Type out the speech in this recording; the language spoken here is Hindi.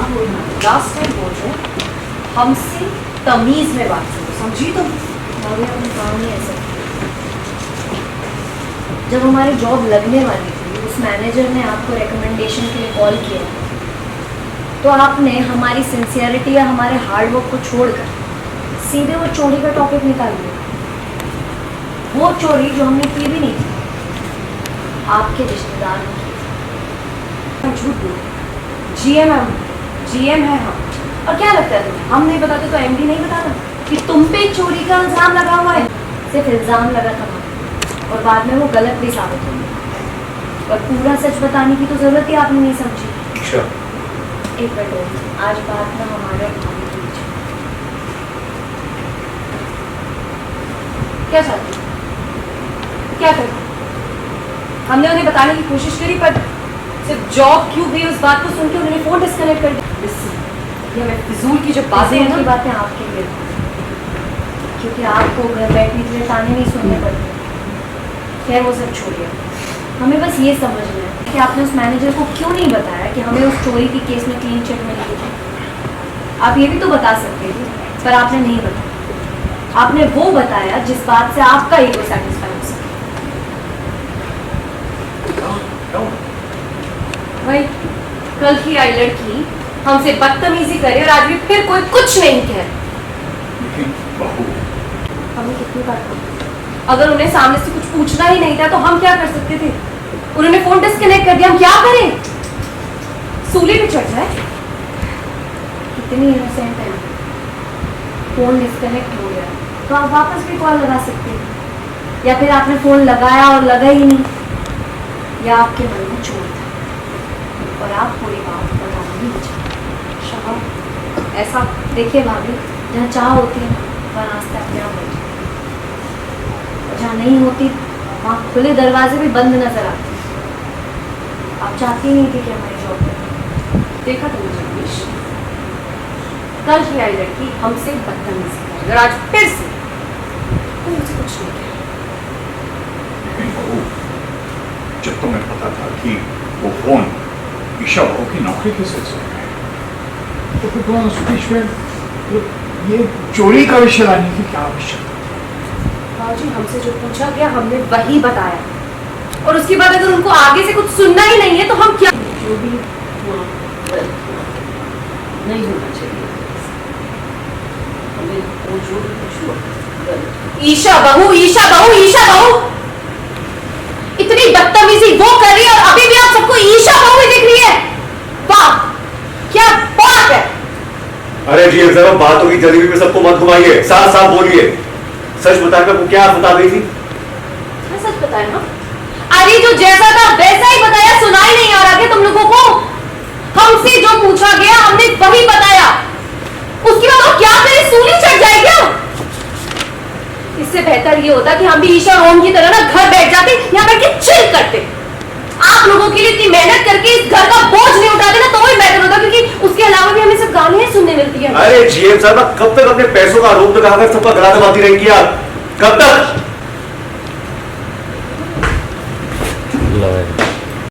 लास्ट टाइम बोल रहे हैं, हमसे तमीज में बात करो, समझी तुम? भाभी अपने काम नहीं ऐसे। जब हमारी जॉब लगने वाली थी, उस मैनेजर ने आपको रिकमेंडेशन के लिए कॉल किया, तो आपने हमारी सिंसियरिटी या हमारे हार्डवर्क को छोड़कर सीधे वो चोरी का टॉपिक निकाल दिया। वो चोरी जो हमने की भी नहीं थी, आपके रिश्तेदार ने की। हम झूठ बोल, जीएम है हम। और क्या लगता है तुम्हें, हम नहीं बताते तो एमडी नहीं बताता कि तुम पे चोरी का इल्जाम लगा हुआ है? सिर्फ इल्ज़ाम लगा था वहाँ, और बाद में वो गलत भी साबित हो गया। और पूरा सच बताने की तो ज़रूरत ही आपने नहीं समझी। अच्छा, एक मिनट, आज बात ना हमारे और भाभी के बीच में। क्या चाहती हो? क्या करती? हमने उन्हें बताने की कोशिश करी, पर सिर्फ जॉब क्यों गई उस बात को सुन के उन्होंने फोन डिस्कनेक्ट कर दिया। ये मैं फिजूल की जो बातें हैं की ना, बातें आपके लिए, क्योंकि आपको घर बैठने के लिए ताने नहीं सुनने पड़ते। खैर वो सब छोड़िए, हमें बस ये समझना है कि आपने उस मैनेजर को क्यों नहीं बताया कि हमें उस चोरी की केस में क्लीन चिट मिली थी। आप ये भी तो बता सकते थे, पर आपने नहीं बताया। आपने वो बताया जिस बात से आपका ईगो सेटिस्फाई हो सके। भाई कल की आई लड़की हमसे बदतमीजी करे और आज भी फिर कोई कुछ नहीं कहे। लेकिन बहू, हमें कितनी बार कहा? अगर उन्हें सामने से कुछ पूछना ही नहीं था तो हम क्या कर सकते थे? उन्होंने फोन डिस्कनेक्ट कर दिया, हम क्या करें? सूली पे चढ़ जाए? कितनी इनोसेंट है। फोन डिस्कनेक्ट हो गया तो आप वापस भी कॉल लगा सकते हैं, या फिर आपने फोन लगाया और लगा ही नहीं, या आपके मन में चोट था और आप पूरी बात बताना नहीं चाहते। शाह, ऐसा देखिए भाभी, जहाँ चाह होती है वहाँ रास्ते अपने आप बन जाते हैं। और जहाँ नहीं होती वहाँ खुले दरवाजे भी बंद नजर आते हैं। आप चाहती नहीं थी कि हमारी जॉब लगे। देखा तुमने जगदीश, कल की आई लड़की हमसे बदतमीजी करे और आज फिर से कोई मुझे कुछ नहीं कहे। लेकिन बहू, जब तुम्हें पता था कि वो फोन ईशा बहू की नौकरी के सिलसिले में है, तो फिर तुम्हारा उस बीच में ये चोरी का विषय लाने की क्या आवश्यकता? बाबूजी, हमसे जो पूछा गया हमने वही बताया, और उसके बाद अगर उनको आगे से कुछ सुनना ही नहीं है तो हम क्या? जो भी हुआ गलत हुआ, नहीं होना चाहिए। हमें वो जो भी कुछ हुआ गलत हुआ। ईशा बहू, ईशा बहू, ईशा बहू, इतनी बदतमीजी वो कर रही है और अभी भी आप सबको ईशा बहू ही दिख रही है। वाह, क्या बात है! अरे जी जरा बातों की जलेबी में सबको मत घुमाइए, साफ साफ बोलिए। सच बताकर वो क्या बता रही थी? मैं सच बताया ना? अरे जो जैसा था वैसा ही बताया, सुनाई नहीं आ रहा क्या तुम लोगों को? हमसे जो पूछा गया हमने वही बताया, उसके बाद वो क्या करे, सूली चढ़ जाए क्या? इससे बेहतर ये होता कि हम भी ईशा और ओम की तरह ना घर बैठ जाते, यहाँ बैठ के चिल करते। आप लोगों के लिए इतनी मेहनत करके इस घर का बोझ नहीं उठाते ना, तो वही बेहतर होता, क्योंकि उसके अलावा भी हमें सब गालियां सुनने मिलती है। अरे जीएम साहब, कब तक अपने पैसों का आरोप लगाकर सबका गला दबाती रहेंगी आप? कब तक?